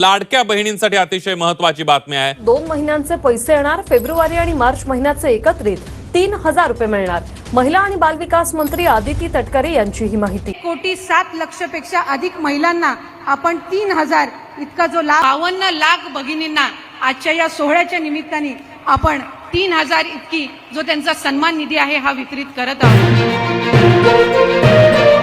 लाडक्या बहिणींसाठी अतिशय महत्त्वाची बातमी आहे। 2 महिन्यांचे पैसे येणार। फेब्रुवारी आणि मार्च महिन्याचे एकत्रित 3000 रुपये मिळणार। महिला आणि बालविकास मंत्री आदिती तटकरे यांची ही माहिती। 1,07,00,000 पेक्षा अधिक महिलांना आपण 3000 इतका जो लाभ 52 लाख भगिनींना आजच्या या सोहळ्याच्या निमित्ताने आपण 3000 इतकी जो त्यांचा सन्मान निधी आहे हा वितरित करत आहोत।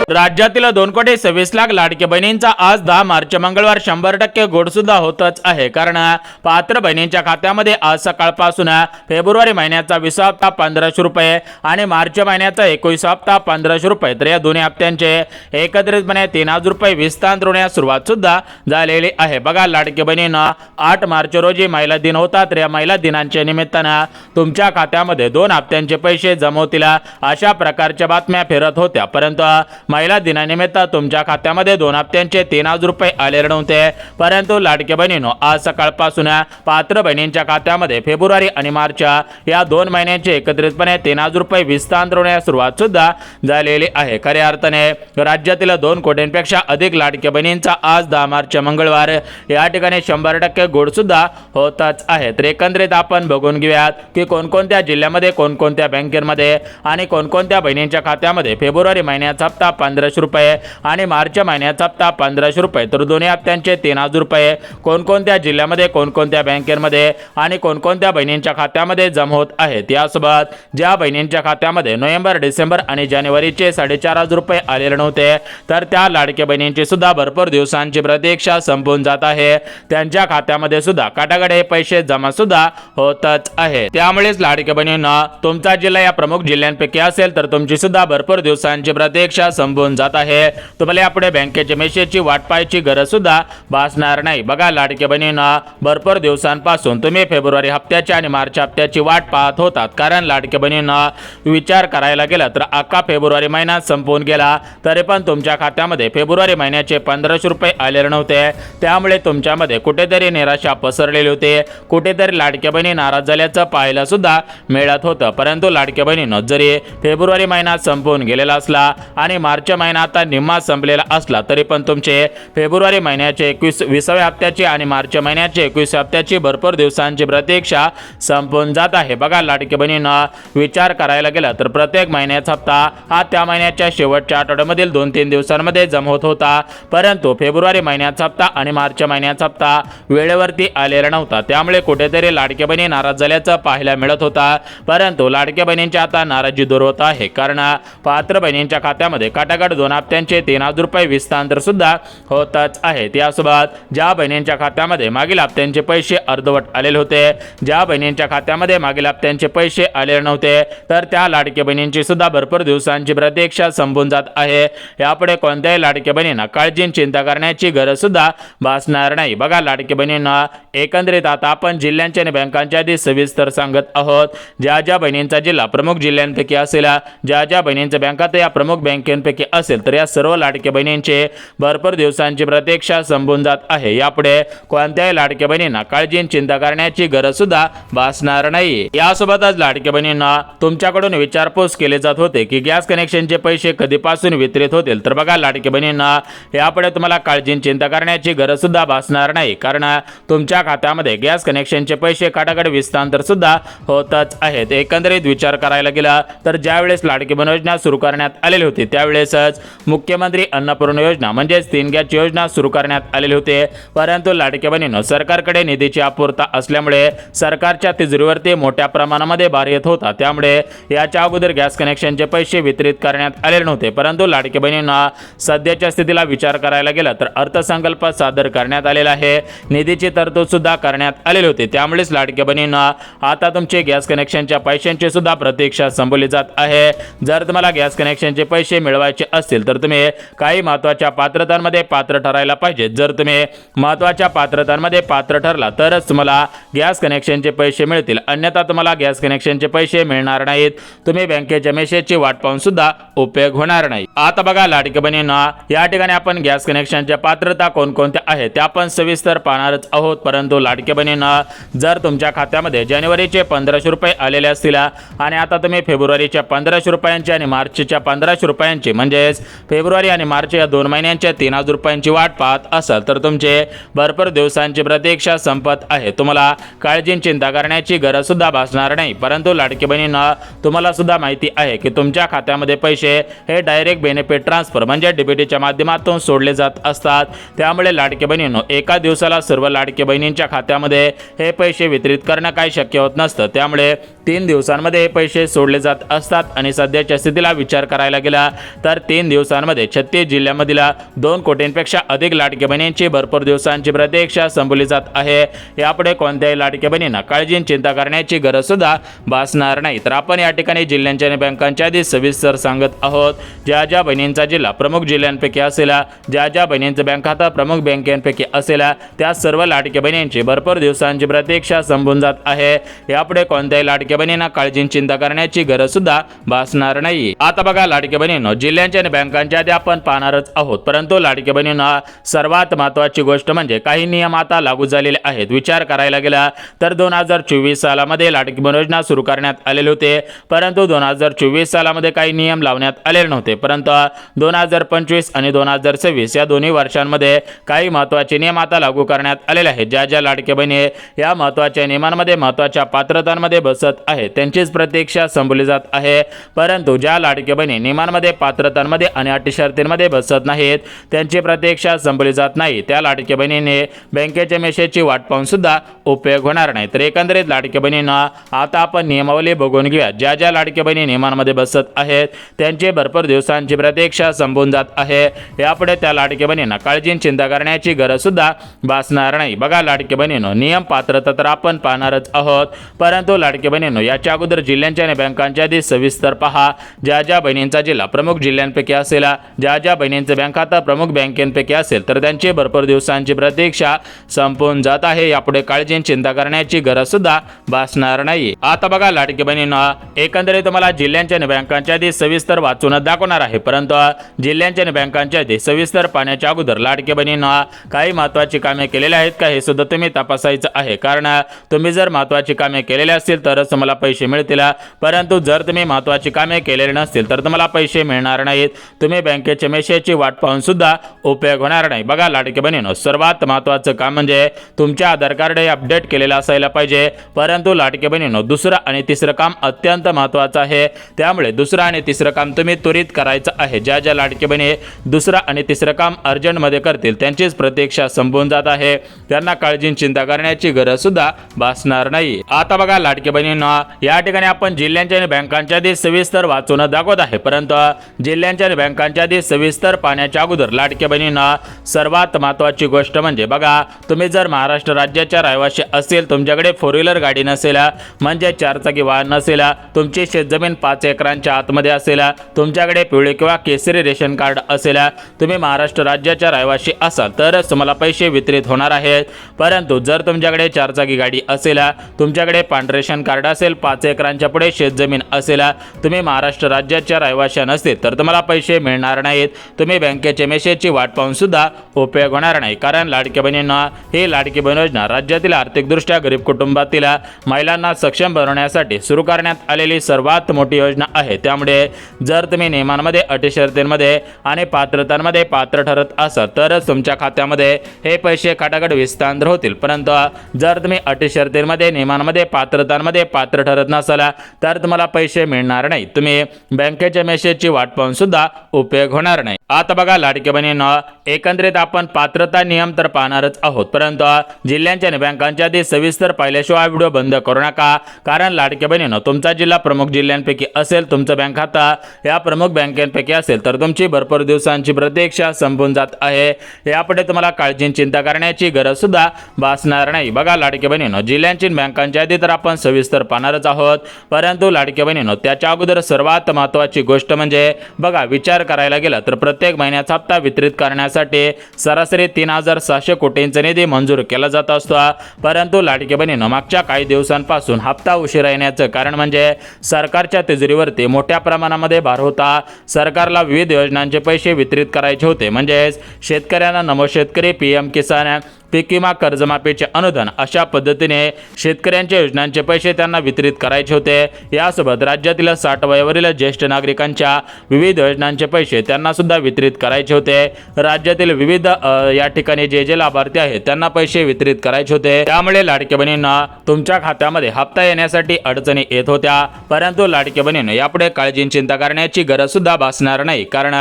राज्यातील 2,26,00,000 लाडक्या बहिणींचा आज 10 मार्च मंगळवार 100% गोड सुद्धा होतच आहे। कारण पात्र बहिणींच्या खात्यामध्ये आज सकाळपासून फेब्रुवारी महिन्याचा 20 हप्ता 1500 रुपये आणि मार्च महिन्याचा 21 हप्ता 1500 रुपये तर या दोन्ही हप्त्यांचे एकत्रितपणे 3000 रुपये विस्तार सुरुवात सुद्धा झालेली आहे। बघा लाडक्या बहिणींना 8 मार्च रोजी महिला दिन होता, तर या महिला दिनाच्या निमित्तानं तुमच्या खात्यामध्ये 2 हप्त्यांचे पैसे जमवतील अशा प्रकारच्या बातम्या फिरत होत्या, परंतु महिला दिनानिमित्त तुमच्या खात्यामध्ये 2 हप्त्यांचे 3000 रुपये आलेले नव्हते। परंतु लाडक्या बहिणींनो आज सकाळपासून पात्र बहिणींच्या खात्यामध्ये फेब्रुवारी आणि मार्च या 2 महिन्यांचे एकत्रितपणे 3000 रुपये विस्तार सुरुवात सुद्धा झालेली आहे। खऱ्या अर्थाने राज्यातील 2 कोटींपेक्षा अधिक लाडक्या बहिणींचा आज 10 मार्च मंगळवार या ठिकाणी 100% गोड सुद्धा होतच आहे। तर एकंदरीत आपण बघून घेऊयात की कोणकोणत्या जिल्ह्यामध्ये कोणकोणत्या बँकेमध्ये आणि कोणकोणत्या बहिणींच्या खात्यामध्ये फेब्रुवारी महिन्याचा हप्ता 1500 रुपये आणि मार्च महिन्याचा हप्ता 1500 रुपये तर दोन्ही हप्त्यांचे 3000 रुपये कोणकोणत्या जिल्ह्यामध्ये कोणकोणत्या बँकेमध्ये आणि कोणकोणत्या बहिणींच्या खात्यामध्ये जमा होत आहेत। यासोबत ज्या बहिणींच्या खात्यामध्ये नोव्हेंबर, डिसेंबर आणि जानेवारीचे 4500 रुपये आलेले नव्हते तर त्या लाडक्या बहिणींची सुद्धा भरपूर दिवसांची प्रतीक्षा संपून जात आहे। त्यांच्या खात्यामध्ये सुद्धा काटाकडे पैसे जमा सुद्धा होतच आहे। त्यामुळेच लाडक्या बहिणींना तुमचा जिल्हा या प्रमुख जिल्ह्यांपैकी असेल तर तुमची सुद्धा भरपूर दिवसांची प्रतीक्षा संपून जात आहे। तुम्हाला यापुढे बँकेच्या मेसेजची वाट पाहायची गरज सुद्धा भासणार नाही। बघा लाडक्या बहिणींना भरपूर दिवसांपासून तुम्ही फेब्रुवारी हप्त्याची आणि मार्च हप्त्याची वाट पाहत होतात, कारण लाडक्या बहिणींना विचार करायला गेला तर अख्खा फेब्रुवारी महिना संपून गेला तरी पण तुमच्या खात्यामध्ये फेब्रुवारी महिन्याचे 1500 रुपये आलेले नव्हते। त्यामुळे तुमच्यामध्ये कुठेतरी निराशा पसरलेली होती, कुठेतरी लाडक्या बहिणी नाराज झाल्याचं पाहायला सुद्धा मिळत होतं। परंतु लाडक्या बहिणींनो जरी फेब्रुवारी महिना संपून गेलेला असला आणि मार्च महिना आता निम्मा संपलेला असला तरी पण तुमचे फेब्रुवारी महिन्याचे 20व्या हप्त्याची आणि मार्च महिन्याचे 21व्या हप्त्याची भरपूर दिवसांची प्रतीक्षा संपून जात आहे। बघा लाडक्या बहिणींना विचार करायला गेला तर प्रत्येक महिन्याचा हप्ता हा त्या महिन्याच्या शेवटच्या आठवड्यामधील 2-3 दिवसांमध्ये जमा होत होता, परंतु फेब्रुवारी महिन्याचा हप्ता आणि मार्च महिन्याचा हप्ता वेळेवरती आलेला नव्हता। त्यामुळे कुठेतरी लाडक्या बहिणी नाराज झाल्याचं पाहायला मिळत होता, परंतु लाडक्या बहिणींची आता नाराजी दूर होत आहे, कारण पात्र बहिणींच्या खात्यामध्ये काटाकाट 2 हप्त्यांचे 3000 रुपये विस्तार सुद्धा होतच आहे। त्यासोबत ज्या बहिणींच्या खात्यामध्ये मागील हप्त्यांचे पैसे अर्धवट आलेले होते, ज्या बहिणींच्या खात्यामध्ये मागील हप्त्यांचे पैसे आलेले नव्हते तर त्या लाडक्या बहिणींची सुद्धा भरपूर दिवसांची प्रतीक्षा संपून जात आहे। यापुढे कोणत्याही लाडक्या बहिणींना काळजी चिंता करण्याची गरज सुद्धा भासणार नाही। बघा लाडक्या बहिणींना एकंदरीत आता आपण जिल्ह्यांच्या आणि बँकांच्या आधी सविस्तर सांगत आहोत। ज्या ज्या बहिणींचा जिल्हा प्रमुख जिल्ह्यांपैकी असेल, ज्या ज्या बहिणींच्या बँका या प्रमुख बँकेपैकी असेल तर या सर्व लाडक्या बहिणींचे भरपूर दिवसांची प्रतीक्षा संपून जात आहे। यापुढे कोणत्याही लाडक्या बहिणींना काळजी चिंता करण्याची गरज सुद्धा भासणार नाही। यासोबतच लाडक्या बहिणींना तुमच्याकडून विचारपूस केले जात होते की गॅस कनेक्शनचे पैसे कधीपासून वितरित होतील, तर बघा लाडक्या बहिणींना यापुढे तुम्हाला काळजी चिंता करण्याची गरज सुद्धा भासणार नाही, कारण तुमच्या खात्यामध्ये गॅस कनेक्शनचे पैसे काटाकाट विस्तार सुद्धा होतच आहेत। एकंदरीत विचार करायला गेला तर ज्यावेळेस लाडकी बहीण योजना सुरू करण्यात आलेली होती त्यावेळेसच मुख्यमंत्री अन्नपूर्णा योजना म्हणजेच 3 गॅस योजना सुरू करण्यात आलेली होती, परंतु लाडक्या बहिणींनो सरकारकडे निधीची अपुरता असल्यामुळे सरकारच्या तिजोरीवरती मोठ्या प्रमाणामध्ये भार येत होता। त्यामुळे याच्या अगोदर गॅस कनेक्शनचे पैसे वितरित करण्यात आलेले नव्हते, परंतु लाडक्या बहिणींना सध्याच्या स्थितीला विचार करायला गेला तर अर्थसंकल्प सादर करण्यात आलेला आहे, निधीची तरतूद सुद्धा करण्यात आलेली होती। त्यामुळेच लाडक्या बहिणींना आता तुमचे गॅस कनेक्शनच्या पैशांची सुद्धा प्रतीक्षा संपवली जात आहे। जर तुम्हाला गॅस कनेक्शनचे पैसे मिळवायचे असतील तर तुम्ही काही महत्त्वाच्या पात्रतांमध्ये पात्र ठरायला पाहिजे। जर तुम्ही महत्त्वाच्या पात्रतांमध्ये पात्र ठरला तरच तुम्हाला गॅस कनेक्शनचे पैसे मिळतील, अन्यथा तुम्हाला गॅस कनेक्शनचे पैसे मिळणार नाहीत। तुम्ही बँकेच्या मेसेजची वाट पाहून सुद्धा उपयोग होणार नाही। आता बघा लाडक्या बहिणींना या ठिकाणी आपण गॅस कनेक्शनच्या पात्रता कोणकोणत्या आहेत त्या आपण सविस्तर पाहणारच आहोत, परंतु लाडक्या बहिणींना जर तुमच्या खात्यामध्ये जानेवारीचे 1500 रुपये आलेले केलेले असतील आणि आता तुम्ही फेब्रुवारीच्या 1500 रुपयांची आणि मार्चच्या 1500 रुपयांची म्हणजेच फेब्रुवारी आणि मार्च या 2 महिन्यांच्या 3000 रुपयांची वाट पाहत असाल तर तुमचे भरपूर दिवसांची प्रतीक्षा संपत आहे। तुम्हाला काळजी चिंता करण्याची गरज सुद्धा भासणार नाही। परंतु लाडकी बहिणींना तुम्हाला सुद्धा माहिती आहे की तुमच्या खात्यामध्ये पैसे हे डायरेक्ट बेनिफिट ट्रान्सफर म्हणजे डीबीटीच्या माध्यमातून सोडले जात असतात। त्यामुळे लाडकी बहिणींनो एका दिवसाला सर्व लाडकी बहिणींच्या खात्यामध्ये हे पैसे वितरित करणं काही शक्य होत नसतं। त्यामुळे 3 दिवसांमध्ये हे पैसे सोडले जात असतात आणि सध्याच्या स्थितीला विचार करायला गेला तर 3 दिवसांमध्ये 36 जिल्ह्यांमधील 2 कोटींपेक्षा अधिक लाडकी बहिणींची भरपूर दिवसांची प्रतीक्षा संपली जात आहे। यापुढे कोणत्याही लाडकी बहिणींना काळजी चिंता करण्याची गरज सुद्धा भासणार नाही। तर आपण या ठिकाणी जिल्ह्यांच्या आणि बँकांच्या आधी सविस्तर सांगत आहोत। ज्या बहिणींचा जिल्हा प्रमुख जिल्ह्यांपैकी असेल, ज्या बहिणींचं बँक खाता प्रमुख बँकेपैकी असेल त्या सर्व लाडकी बहिणींची भरपूर दिवसांची प्रतीक्षा संपून जात आहे। यापुढे कोणत्याही लाडकी बहिणींना काळजी चिंता करण्याची गरज सुद्धा भासणार नाही। आता बघा लाडकी बहिणींनो जिल्ह्यांच्या आणि बँकांच्या आधी आपण पाहणारच आहोत। परंतु लाडकी बहिणींना सर्वात महत्त्वाची गोष्ट म्हणजे काही नियम आता लागू झालेले आहेत। विचार करायला गेला तर 2024 सालामध्ये लाडकी बहीण योजना सुरू करण्यात आलेले होते, परंतु 2024 सालामध्ये काही नियम लावण्यात आलेले नव्हते। परंतु 2025 आणि 2026 या दोन्ही वर्षांमध्ये काही महत्त्वाचे नियम आता लागू करण्यात आलेले आहेत। ज्या लाडकी बहिणी या महत्त्वाच्या नियमांमध्ये महत्त्वाच्या पात्रतांमध्ये बसत आहेत त्यांचीच प्रतीक्षा संपली जात आहे। परंतु ज्या लाडकी बहिणी नियमांमध्ये पात्रतांमध्ये आणि अटी शर्तींमध्ये बसत नाहीत त्यांची प्रतीक्षा संपली जात नाही। त्या लाडकी बहिणीने बँकेच्या मेसेजची वाट पाहून सुद्धा उपयोग होणार नाही। तर एकंदरीत लाडकी बहिणींना आता आपण नियमावली बघून घेऊया। ज्या लाडकी बहिणी नियमांमध्ये बसत आहेत त्यांची भरपूर दिवसांची प्रतीक्षा संपून जात आहे। यापुढे त्या लाडकी बहिणींना काळजी चिंता करण्याची गरज सुद्धा भासणार नाही। बघा लाडकी बहिणींनो नियम पात्रता तर आपण पाहणारच आहोत, परंतु लाडकी बहिणींनो याच्या अगोदर जिल्ह्यांच्या आणि बँकांच्या आधी सविस्तर पहा। ज्या बहिणींचा जिल्हा प्रमुख जिल्ह्यांपैकी असेल, ज्या बहिणींचं बँक खाता प्रमुख बँकेपैकी असेल तर त्यांची भरपूर दिवसांची प्रतीक्षा संपून जात आहे। यापुढे काळजी चिंता करण्याची गरज सुद्धा भासणार नाही। आता बघा लाडकी बहिणींना एकंदरीत तुम्हाला जिल्ह्यांच्या आणि बँकांच्या आधी सविस्तर वाचून दाखवणार आहे, परंतु जिल्ह्यांच्या आणि बँकांच्या आधी सविस्तर पाहण्याच्या अगोदर लाडकी बहिणींना काही महत्त्वाची कामे केलेली आहेत का हे सुद्धा तुम्ही तपासायचं आहे। कारण तुम्ही जर महत्त्वाची कामे केलेली असतील तरच तुम्हाला पैसे मिळतील, परंतु जर तुम्ही महत्त्वाची कामे केलेली नसतील तर तुम्हाला पैसे मिळणार नाहीत। तुम्ही बँकेच्या मेसेजची वाट पाहून सुद्धा उपयोग होणार नाही। बघा लाडकी बहिणींनो सर्वात महत्त्वाचं काम म्हणजे तुमचे आधार कार्ड हे अपडेट केलेलं असायला पाहिजे। परंतु लाडकी बहिणींनो दुसरं आणि तिसरं काम अत्यंत महत्त्वाचं आहे, त्यामुळे दुसरं आणि तिसरं काम तुम्ही त्वरित करायचं आहे। ज्या लाडकी बहिणी दुसरं आणि तिसरं काम अर्जंटमध्ये करतील त्यांचीच प्रतीक्षा संपून जात आहे, त्यांना काळजी चिंता करण्याची गरज सुद्धा भासणार नाही। आता बघा लाडकी बहिणींना या ठिकाणी आपण जिल्ह्यांच्या आणि बँकांच्या आधी सविस्तर वाचून दाखवत आहे, परंतु जिल्ह्यांच्या आणि बँकांच्या आधी सविस्तर पाहण्याच्या अगोदर लाडकी बहिणींना सर्वात महत्त्वाची गोष्ट म्हणजे बघा तुम्ही जर महाराष्ट्र राज्याच्या रहिवासी असेल, तुमच्याकडे 4 व्हीलर गाडी नसेल म्हणजे 4 चाकी वाहन नसेल, तुमची शेतजमीन 5 एकरांच्या आतमध्ये असेल, तुमच्याकडे पिवळे किंवा केसरी रेशन कार्ड असेल, तुम्ही महाराष्ट्र राज्याच्या रहिवासी असाल तरच तुम्हाला पैसे वितरित होणार आहेत। परंतु जर तुमच्याकडे 4 चाकी गाडी असेल, तुमच्याकडे पांढरे रेशन कार्ड असेल, 5 एकरांच्या पुढे शेतजमीन असेल, तुम्ही महाराष्ट्र राज्याच्या रहिवासी नसतील तर तुम्हाला पैसे मिळणार नाहीत। तुम्ही बँकेच्या मेसेजची वाट पाहून सुद्धा उपयोग होणार नाही। कारण लाडकी बहिणींना ही लाडकी बहीण योजना राज्यातील आर्थिकदृष्ट्या गरीब कुटुंबातील महिलांना सक्षम बनवण्यासाठी सुरू करण्यात आलेली सर्वात मोठी योजना आहे। त्यामुळे जर तुम्ही नियमांमध्ये अटी शर्तींमध्ये आणि पात्रतांमध्ये पात्र ठरत असाल तरच तुमच्या खात्यामध्ये हे पैसे खटाखट विस्तार होतील। परंतु जर तुम्ही अटी शर्तींमध्ये नियमांमध्ये पात्रतांमध्ये पात्र ठरत नसाल तर तुम्हाला पैसे मिळणार नाही। तुम्ही बँकेच्या मेसेजची वाट पाहून सुद्धा उपयोग होणार नाही। आता बघा लाडकी बहिणींनो एकंदरीत आपण पात्रता नियम तर पाहणारच आहोत, परंतु जिल्ह्यांच्या आणि बँकांच्या आधी सविस्तर पाहिल्याशिवाय व्हिडिओ बंद करू नका। कारण लाडकी बहिणींनो तुमचा जिल्हा प्रमुख जिल्ह्यांपैकी असेल, तुमचं बँक खाता या प्रमुख बँकेपैकी असेल तर तुमची भरपूर दिवसांची प्रतीक्षा संपून जात आहे। यापुढे तुम्हाला काळजी चिंता करण्याची गरज सुद्धा भासणार नाही। बघा लाडकी बहिणींनो जिल्ह्यांची बँकांच्या आधी तर आपण सविस्तर पाहणारच आहोत, परंतु लाडकी बहिणींनो त्याच्या अगोदर सर्वात महत्त्वाची गोष्ट म्हणजे बघा विचार करायला गेला तर प्रत्येक महिन्याचा हप्ता वितरित करण्यासाठी सरासरी 3700 कोटींचा निधी मंजूर केला जात असतो, परंतु लाडकी बहिणींनो मागच्या काही दिवसांपासून हप्ता उशिरा येण्याचं कारण म्हणजे सरकारच्या तिजोरीवरती मोठ्या प्रमाणामध्ये भार होता। सरकारला विविध योजनांचे पैसे वितरित करायचे होते, म्हणजेच शेतकऱ्यांना नमो शेतकरी, PM किसान, पीक विमा, कर्जमाफीचे अनुदान अशा पद्धतीने शेतकऱ्यांच्या योजनांचे पैसे त्यांना वितरित करायचे होते। यासोबत राज्यातील 60 वयोवरील ज्येष्ठ नागरिकांच्या विविध योजनांचे पैसे त्यांना सुद्धा वितरित करायचे होते। राज्यातील विविध या ठिकाणी जे लाभार्थी आहेत त्यांना पैसे वितरित करायचे होते। त्यामुळे लाडक्या बहिणींना तुमच्या खात्यामध्ये हप्ता येण्यासाठी अडचणी येत होत्या, परंतु लाडक्या बहिणींनो यापुढे काळजी चिंता करण्याची गरज सुद्धा भासणार नाही, कारण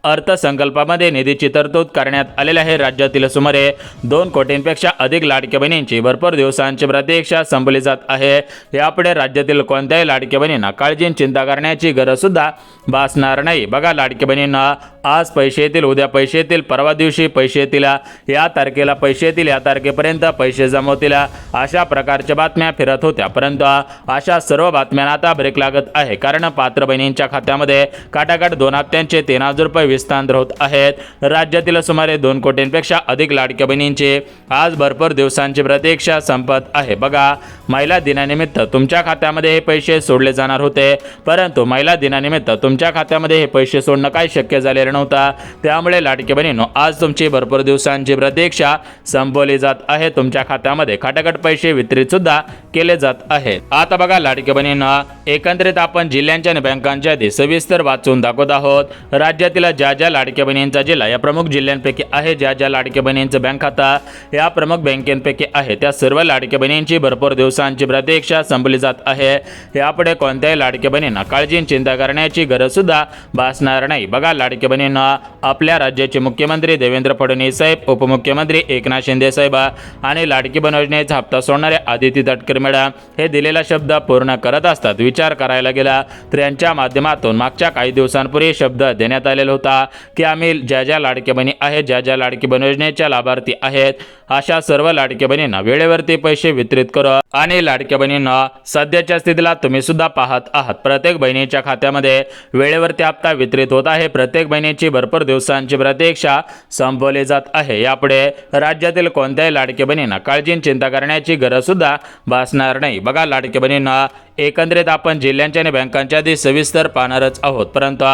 अर्थसंकल्पामध्ये निधीची तरतूद करण्यात आलेली आहे। राज्यातील सुमारे 2 कोटींपेक्षा अधिक लाडक्या बहिणींची भरपूर दिवसांची प्रतीक्षा संपली जात आहे। यापुढे राज्यातील कोणत्याही लाडक्या बहिणींना काळजी चिंता करण्याची गरज सुद्धा भासणार नाही। बघा लाडक्या बहिणींना आज पैसे येतील, उद्या पैसे येतील, परवा दिवशी पैसे येतील, या तारखेला पैसे येतील, या तारखेपर्यंत पैसे जमा होतील, अशा प्रकारच्या बातम्या फिरत होत्या, परंतु अशा सर्व बातम्यांना आता ब्रेक लागत आहे, कारण पात्र बहिणींच्या खात्यामध्ये काटाकाट 2 हप्त्यांचे 3,000 रुपये विस्तार होत आहेत। राज्यातील सुमारे 2 कोटींपेक्षा अधिक लाडक्या बहिणींची आज भरपूर दिवसांची प्रतीक्षा संपत आहे। बघा महिला दिनानिमित्त तुमच्या खात्यामध्ये हे पैसे सोडले जाणार होते, परंतु महिला दिनानिमित्त तुमच्या खात्यामध्ये हे पैसे सोडणं काही शक्य झालेलं नव्हतं। त्यामुळे लाडक्या बहिणींनो आज तुमची भरपूर दिवसांची प्रतीक्षा संपवली जात आहे। तुमच्या खात्यामध्ये खटाखट पैसे वितरित सुद्धा केले जात आहेत। आता बघा लाडक्या बहिणींना एकंदरीत आपण जिल्ह्यांच्या आणि बँकांच्या यादी सविस्तर वाचून दाखवत आहोत। राज्यातील ज्या लाडक्या बहिणींचा जिल्हा या प्रमुख जिल्ह्यांपैकी आहे, ज्या लाडक्या बहिणींचं बँक खाता या प्रमुख बँकेपैकी आहे, त्या सर्व लाडक्या बहिणींची भरपूर दिवसांची प्रतीक्षा संपली जात आहे। यापुढे कोणत्याही लाडक्या बहिणींना काळजी चिंता करण्याची गरज सुद्धा भासणार नाही। बघा लाडक्या बहिणींना आपल्या राज्याचे मुख्यमंत्री देवेंद्र फडणवीस साहेब, उपमुख्यमंत्री एकनाथ शिंदे साहेब आणि लाडकी बहीण योजनेचा हप्ता सोडणारे आदिती तटकरे मॅडम हे दिलेला शब्द पूर्ण करत असतात। विचार करायला गेला तर यांच्या माध्यमातून मागच्या काही दिवसांपूर्वी शब्द देण्यात आलेला होता की आम्ही ज्या लाडक्या बहिणी आहेत, ज्या लाडकी बहीण योजनेच्या लाभार्थी आहेत, अशा सर्व लाडक्या बहिणींना वेळेवरती पैसे वितरित करू। आणि लाडक्या बहिणींना सध्याच्या स्थितीला तुम्ही सुद्धा पाहत आहात, प्रत्येक बहिणीच्या खात्यामध्ये वेळेवरती हप्ता वितरित होत आहे। प्रत्येक बहिणीची भरपूर दिवसांची प्रतीक्षा संपवली जात आहे। यापुढे राज्यातील कोणत्याही लाडक्या बहिणींना काळजी चिंता करण्याची गरज सुद्धा भासणार नाही। बघा लाडक्या बहिणींना एकंदरीत आपण जिल्ह्यांच्या आणि बँकांच्या यादी सविस्तर पाहणारच आहोत, परंतु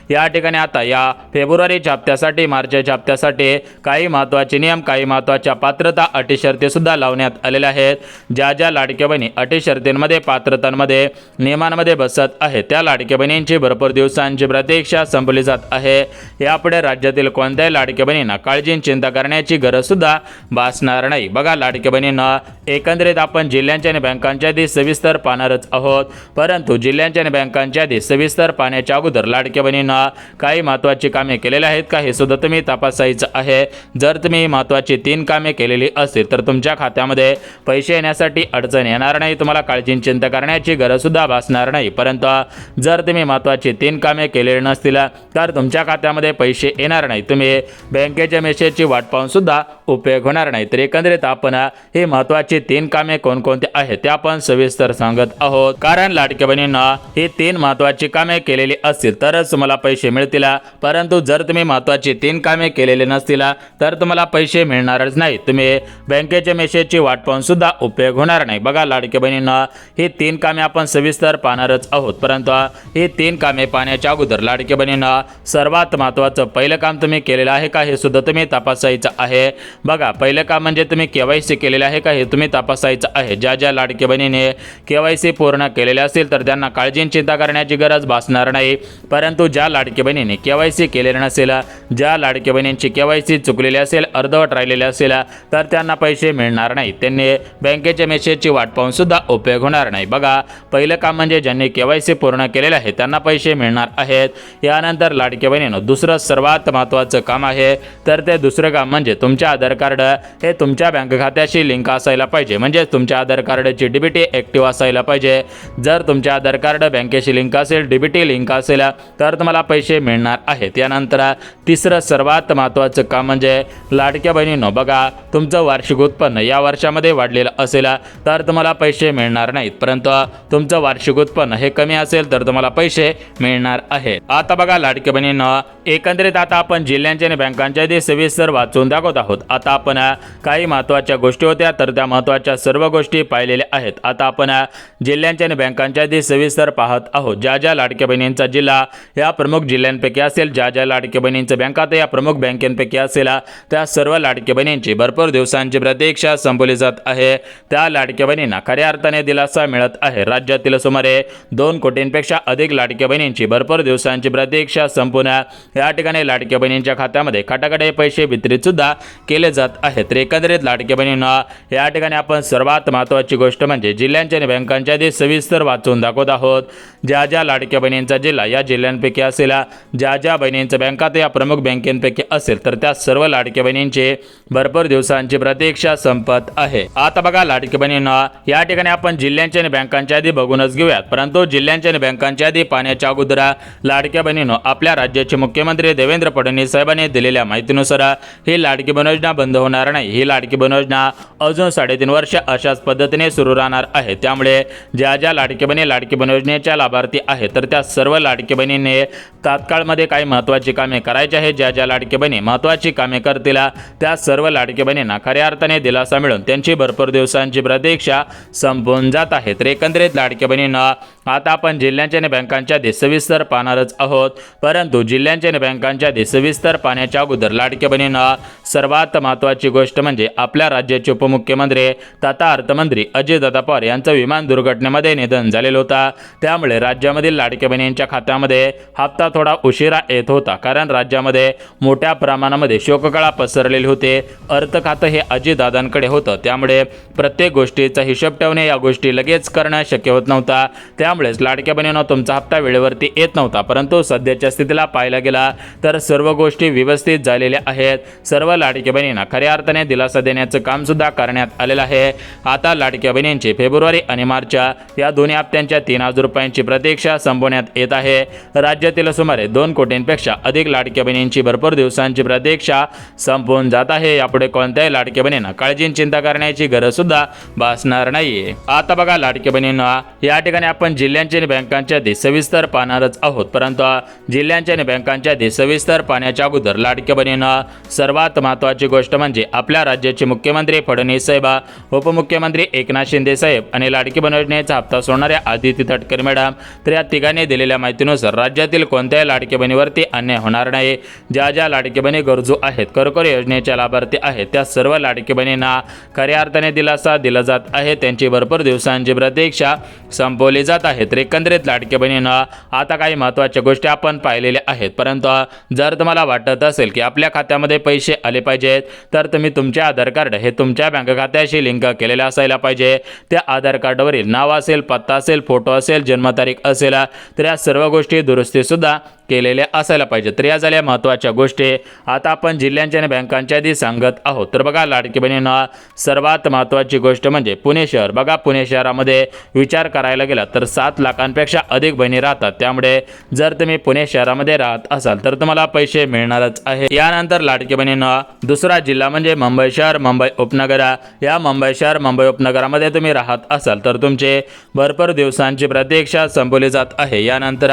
या ठिकाणी आता या फेब्रुवारीच्या हप्त्यासाठी, मार्चच्या हप्त्यासाठी काही महत्त्वाचे नियम, काही महत्त्वाच्या पात्रता, अटी शर्ती सुद्धा लावण्यात आलेल्या आहेत। ज्या लाडक्या बहिणी अटी शर्तींमध्ये, पात्रतांमध्ये, नियमांमध्ये बसत आहेत, त्या लाडक्या बहिणींची भरपूर दिवसांची प्रतीक्षा संपली जात आहे। यापुढे राज्यातील कोणत्याही लाडक्या बहिणींना काळजी चिंता करण्याची गरज सुद्धा भासणार नाही। बघा लाडक्या बहिणींना एकंदरीत आपण जिल्ह्यांच्या आणि बँकांच्या यादी सविस्तर पाहणारच आहोत, परंतु जिल्ह्यांच्या आणि बँकांच्या यादी सविस्तर पाहण्याच्या अगोदर लाडक्या बहिणींना काही महत्त्वाची कामे केलेली आहेत का हे सुद्धा तुम्ही तपासायचं आहे। जर तुम्ही महत्त्वाची 3 कामे केलेली असतील तर तुमच्या खात्यामध्ये पैसे येण्यासाठी अडचण येणार नाही, तुम्हाला काळजी चिंता करण्याची गरज सुद्धा भासणार नाही। परंतु जर तुम्ही महत्त्वाची 3 कामे केलेली नसतील तर तुमच्या खात्यामध्ये पैसे येणार नाही, तुम्ही बँकेच्या मेसेजची वाट पाहून सुद्धा उपयोग होणार नाही। तर एकंदरीत आपण हे महत्त्वाची 3 कामे कोणकोणती आहेत ते आपण सविस्तर सांगत आहोत, कारण लाडक्या बहिणींना ही 3 महत्त्वाची कामे केलेली असतील तरच तुम्हाला पैसे मिळतील, परंतु जर तुम्ही महत्त्वाची 3 कामे केलेली नसतील तर तुम्हाला पैसे मिळणारच नाही, तुम्ही बँकेच्या मेसेजची वाट पाहून सुद्धा उपयोग होणार नाही। बघा लाडक्या बहिणींना ही 3 कामे आपण सविस्तर पाहणारच आहोत, परंतु ही 3 कामे पाहण्याच्या अगोदर लाडक्या बहिणींना सर्वात महत्त्वाचं पहिलं काम तुम्ही केलेलं आहे का हे सुद्धा तुम्ही तपासायचं आहे। बघा पहिलं काम म्हणजे तुम्ही KYC केलेलं आहे का हे तुम्ही तपासायचं आहे। ज्या लाडक्या बहिणीने KYC पूर्ण केलेले असेल तर त्यांना काळजी चिंता करण्याची गरज भासणार नाही, परंतु ज्या लाडक्या बहिणीने KYC केलेले नसेल, ज्या लाडक्या बहिणींची KYC चुकलेली असेल, अर्धवट राहिलेली असेल तर त्यांना पैसे मिळणार नाही, त्यांनी बँकेच्या मेसेजची वाट पाहून सुद्धा उपयोग होणार नाही। बघा पहिलं काम म्हणजे ज्यांनी KYC पूर्ण केलेले आहे त्यांना पैसे मिळणार आहेत। यानंतर लाडक्या बहिणींनो दुसरं सर्वात महत्त्वाचं काम आहे, तर ते दुसरं काम म्हणजे तुमचे आधार कार्ड हे तुमच्या बँक खात्याशी लिंक असायला पाहिजे, म्हणजे तुमच्या आधार कार्डची DBT ॲक्टिव्ह असायला पाहिजे। जर तुमचे आधार कार्ड बँकेशी लिंक असेल, DBT लिंक असेल तर तुम्हाला पैसे मिळणार आहेत। यानंतर तिसरं सर्वात महत्त्वाचं काम म्हणजे लाडक्या बहिणींनो बघा तुमचं वार्षिक उत्पन्न या वर्षामध्ये वाढलेलं असेल तर तुम्हाला पैसे मिळणार नाहीत, परंतु तुमचं वार्षिक उत्पन्न हे कमी असेल तर तुम्हाला पैसे मिळणार आहेत. आता बघा लाडकी बहिणींनो, एकंदरीत आता आपण जिल्ह्यांच्या आणि बँकांच्या यादी सविस्तर वाचून दाखवत आहोत. आता आपण काही महत्त्वाच्या गोष्टी होत्या तर त्या महत्त्वाच्या सर्व गोष्टी पाहिलेल्या आहेत. आता आपण जिल्ह्यांच्या आणि बँकांच्या यादी सविस्तर पाहत आहोत. ज्या ज्या लाडक्या बहिणींचा जिल्हा या प्रमुख जिल्ह्यांपैकी असेल, ज्या ज्या लाडक्या बहिणींच्या बँका या प्रमुख बँकेपैकी असेल, त्या सर्व लाडक्या बहिणींची भरपूर दिवसांची प्रतीक्षा संपवली जात आहे. त्या लाडक्या बहिणींना खऱ्या अर्थाने दिलासा मिळत आहे. राज्यातील सुमारे 2 कोटींपेक्षा अधिक लाडक्या बहिणींची भरपूर दिवसांची प्रतीक्षा संपून या ठिकाणी लाडक्या बहिणींच्या खात्यामध्ये खटाखट पैसे वितरित सुद्धा केले जात आहेत. तर एकंदरीत लाडक्या बहिणींना या ठिकाणी आपण सर्वात महत्त्वाची गोष्ट म्हणजे जिल्ह्यांच्या आणि बँकांच्या यादी सविस्तर वाचून दाखवत आहोत. ज्या ज्या लाडक्या बहिणींचा जिल्हा या जिल्ह्यांपैकी असेल, ज्या ज्या बहिणींच्या बँका या प्रमुख बँकेपैकी असेल, तर त्या सर्व लाडक्या बहिणींची भरपूर दिवसांची प्रतीक्षा संपत आहे. आता बघा लाडक्या बहिणींना, या ठिकाणी आपण जिल्ह्यांच्या आणि बँकांच्या यादी बघूनच घेऊयात. परंतु जिल्ह्यांच्या आणि बँकांच्या यादी पाहण्याच्या अगोदर लाडक्या बहिणींनो, आपल्या राज्याचे मुख्यमंत्री देवेंद्र फडणवीस साहेबांनी दिलेल्या माहितीनुसार ही लाडकी बहीण योजना बंद होणार नाही. ही लाडकी बहीण योजना अजून 3.5 वर्ष अशाच पद्धतीने सुरू राहणार आहे. त्यामुळे ज्या ज्या लाडकी बहिणी लाडकी बहीण योजनेच्या लाभार्थी आहेत, तर त्या सर्व लाडकी बहिणींनी तात्काळमध्ये काही महत्त्वाची कामे करायची आहे. ज्या ज्या लाडकी बहिणी महत्त्वाची कामे करतील त्या सर्व लाडकी बहिणींना खऱ्या अर्थाने दिलासा मिळून त्यांची भरपूर दिवसांची प्रतीक्षा संपून जात आहे. तर एकंदरीत लाडक्या बहिणींना आता आपण जिल्ह्यांच्या आणि बँकांच्या यादी सविस्तर पाहणारच आहोत. परंतु जिल्ह्यांच्या आणि बँकांच्या यादी सविस्तर पाहण्याच्या अगोदर लाडक्या बहिणींना सर्वात महत्त्वाची गोष्ट म्हणजे आपल्या राज्याचे उपमुख्यमंत्री तथा अर्थमंत्री अजितदादा पवार यांचं विमान दुर्घटनेमध्ये निधन झालेलं होतं. त्यामुळे राज्यामधील लाडक्या बहिणींच्या खात्यामध्ये हप्ता थोडा उशिरा येत होता, कारण राज्यामध्ये मोठ्या प्रमाणामध्ये शोककळा पसरलेली होते. अर्थ खातं हे अजितदादांकडे होतं, त्यामुळे प्रत्येक गोष्टीचा हिशोब ठेवणे या गोष्टी लगेच करणं शक्य होत नव्हता. त्यामुळेच लाडक्या बहिणींनो तुमचा हप्ता वेळेवरती येत नव्हता. परंतु सध्याच्या स्थितीला पाहायला गेला तर सर्व गोष्टी व्यवस्थित झालेल्या आहेत. सर्व लाडक्या बहिणींना खऱ्या अर्थाने दिलासा देण्याचं काम सुद्धा करण्यात आलेलं आहे. आता लाडक्या बहिणींची फेब्रुवारी आणि मार्च या दोन्ही हप्त्यांच्या 3,000 रुपयांची प्रतीक्षा संपवण्यात येत आहे. राज्यातील सुमारे 2 कोटींपेक्षा अधिक लाडक्या बहिणींची भरपूर दिवसांची प्रतीक्षा संपवून जात आहे. यापुढे कोणत्याही लाडक्या बहिणींना काळजी चिंता करण्याची गरज सुद्धा भासणार नाहीये. आता बघा लाडक्या बहिणींना, या ठिकाणी आपण जिल्ह्यांच्या आणि बँकांच्या यादी सविस्तर पाहणारच आहोत. परंतु जिल्ह्यांच्या आणि बँकांच्या यादी सविस्तर पाहण्याच्या अगोदर लाडक्या बहिणींना सर्वात महत्त्वाची गोष्ट म्हणजे आपल्या राज्याचे मुख्यमंत्री फडणवीस साहेब, उपमुख्यमंत्री एकनाथ शिंदे साहेब आणि लाडकी बहीण योजनेचा हप्ता सोडणाऱ्या आदिती तटकरे मॅडम, तर या तिघांनी दिलेल्या माहितीनुसार राज्यातील कोणत्याही लाडकी बहिणीवरती अन्याय होणार नाही. ज्या ज्या लाडकी बहिणी गरजू आहेत, कर्करी योजनेच्या लाभार्थी आहेत, त्या सर्व लाडकी बहिणींना खऱ्या अर्थाने दिलासा दिला जात आहे. त्यांची भरपूर दिवसांची प्रतीक्षा संपवली जात आहे. तर एकंदरीत लाडक्या बहिणींना आता काही महत्त्वाच्या गोष्टी आपण पाहिलेल्या आहेत. परंतु जर तुम्हाला वाटत असेल की आपल्या खात्यामध्ये पैसे आले पाहिजेत, तर तुम्ही तुमचे आधार कार्ड हे तुमच्या बँक खात्याशी लिंक केलेले असायला पाहिजे. त्या आधार कार्डवरील नाव असेल, पत्ता असेल, फोटो असेल, जन्मतारीख असेल, तर या सर्व गोष्टी दुरुस्ती सुद्धा केलेल्या असायला पाहिजे. तर या झाल्या महत्त्वाच्या गोष्टी. आता आपण जिल्ह्यांच्या आणि बँकांच्या यादी सांगत आहोत. तर बघा लाडकी बहिणींना सर्वात महत्त्वाची गोष्ट म्हणजे पुणे शहर. बघा पुणे शहरामध्ये विचार करायला गेला तर 7 लाखांपेक्षा अधिक बहिणी राहतात. त्यामुळे जर तुम्ही पुणे शहरामध्ये राहत असाल तर तुम्हाला पैसे मिळणारच आहे. यानंतर लाडकी बहिणींना दुसरा जिल्हा म्हणजे मुंबई शहर, मुंबई उपनगर. या मुंबई शहर, मुंबई उपनगरामध्ये तुम्ही राहत असाल तर तुमचे भरपूर दिवसांची प्रतीक्षा संपवली जात आहे. यानंतर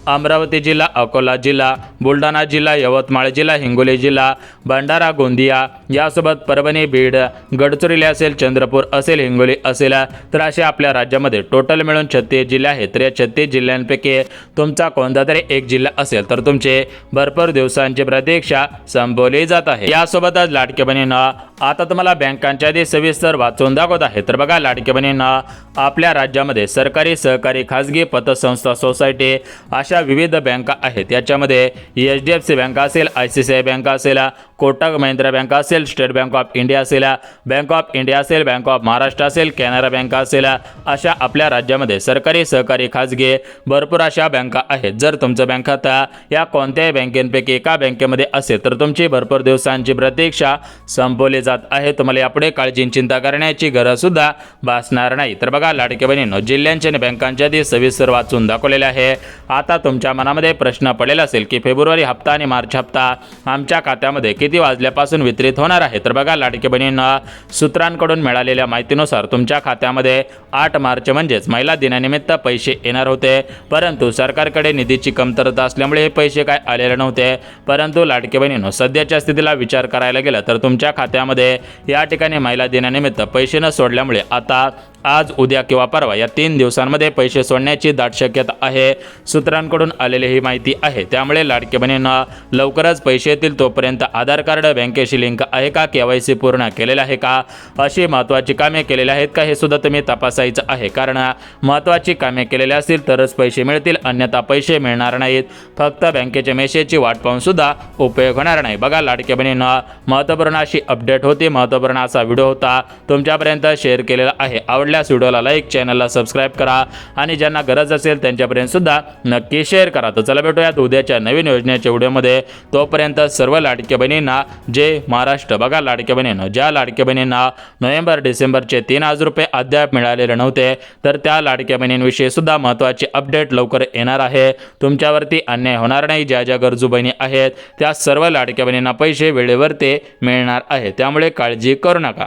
अमरावती जिल्हा, अकोला जिल्हा, बुलढाणा जिल्हा, यवतमाळ जिल्हा, हिंगोली जिल्हा, भंडारा, गोंदिया, यासोबत परभणी, बीड, गडचिरोली असेल, चंद्रपूर असेल, हिंगोली असेल, तर असे आपल्या राज्यामध्ये टोटल मिळून 36 जिल्हे आहेत. तर या 36 जिल्ह्यांपैकी तुमचा कोणता तरी एक जिल्हा असेल तर तुमचे भरपूर दिवसांची प्रतीक्षा संपवली जात आहे. यासोबतच लाडक्या बहिणींना आता तुम्हाला बँकांच्या यादी सविस्तर वाचून दाखवत आहे. तर बघा लाडक्या बहिणींना आपल्या राज्यामध्ये सरकारी, सहकारी, खाजगी, पतसंस्था, सोसायटी अशा विविध बँका आहेत. याच्यामध्ये HDFC बँक असेल, ICICI बँक असेल, कोटक महिंद्रा बँक असेल, स्टेट बँक ऑफ इंडिया असेल, बँक ऑफ इंडिया असेल, बँक ऑफ महाराष्ट्र असेल, कॅनरा बँक असेल, अशा आपल्या राज्यामध्ये सरकारी, सहकारी, खाजगी भरपूर अशा बँका आहेत. जर तुमचं बँक खाता या कोणत्याही बँकेपैकी एका बँकेमध्ये असेल तर तुमची भरपूर दिवसांची प्रतीक्षा संपवली जात आहे. तुम्हाला यापुढे काळजी चिंता करण्याची गरज सुद्धा भासणार नाही. तर बघा लाडक्या बहिणींनो, जिल्ह्यांच्या आणि बँकांच्या यादी सविस्तर वाचून दाखवलेले आहे. आता तुमच्या मनामध्ये प्रश्न पडलेला असेल की फेब्रुवारी हप्ता आणि मार्च हप्ता आमच्या खात्यामध्ये किती वाजल्यापासून वितरित होणार आहे? तर बघा, लाडकी बहिणींना सूत्रांकडून मिळालेल्या माहितीनुसार तुमच्या खात्यामध्ये 8 मार्च म्हणजेच महिला दिनानिमित्त पैसे येणार होते, परंतु सरकारकडे निधीची कमतरता असल्यामुळे हे पैसे काय आलेले नव्हते. परंतु लाडकी बहिणींनो, सध्याच्या स्थितीला विचार करायला गेला तर तुमच्या खात्यामध्ये या ठिकाणी महिला दिनानिमित्त पैसे न सोडल्यामुळे आता आज, उद्या किंवा परवा या 3 दिवसांमध्ये पैसे सोडण्याची दाट शक्यता आहे. सूत्रांकडून आलेली ही माहिती आहे. त्यामुळे लाडकी बहिणींना लवकरच पैसे येतील तोपर्यंत आधार कार्ड बँकेशी लिंक आहे का, KYC पूर्ण केलेलं आहे का, अशी महत्त्वाची कामे केलेली आहेत का, हे सुद्धा तुम्ही तपासायचं आहे. कारण महत्त्वाची कामे केलेली असतील तरच पैसे मिळतील, अन्यथा पैसे मिळणार नाहीत. फक्त बँकेच्या मेसेजची वाट पाहून सुद्धा उपयोग होणार नाही. बघा, लाडक्या बहिणींना महत्त्वपूर्ण अशी अपडेट होती, महत्त्वपूर्ण असा व्हिडिओ होता, तुमच्यापर्यंत शेअर केलेला आहे. आवडल्यास व्हिडिओला लाईक, चॅनलला सबस्क्राईब करा आणि ज्यांना गरज असेल त्यांच्यापर्यंत सुद्धा नक्की शेअर करा. तर चला भेटूयात उद्याच्या नवीन योजनेच्या व्हिडिओमध्ये. तोपर्यंत सर्व लाडक्या बहिणींना जय महाराष्ट्र. बघा लाडक्या बहिणींनो, ज्या लाडक्या बहिणींना नोव्हेंबर डिसेंबरचे 3000 रुपये अद्याप मिळालेले नव्हते, तर त्या लाडक्या बहिणींविषयी सुद्धा महत्त्वाची अपडेट लवकर येणार आहे. तुमच्यावरती अन्याय होणार नाही. ज्या ज्या गरजू बहिणी आहेत त्या सर्व लाडक्या बहिणींना पैसे वेळेवर ते मिळणार आहे. त्यामुळे काळजी करू नका.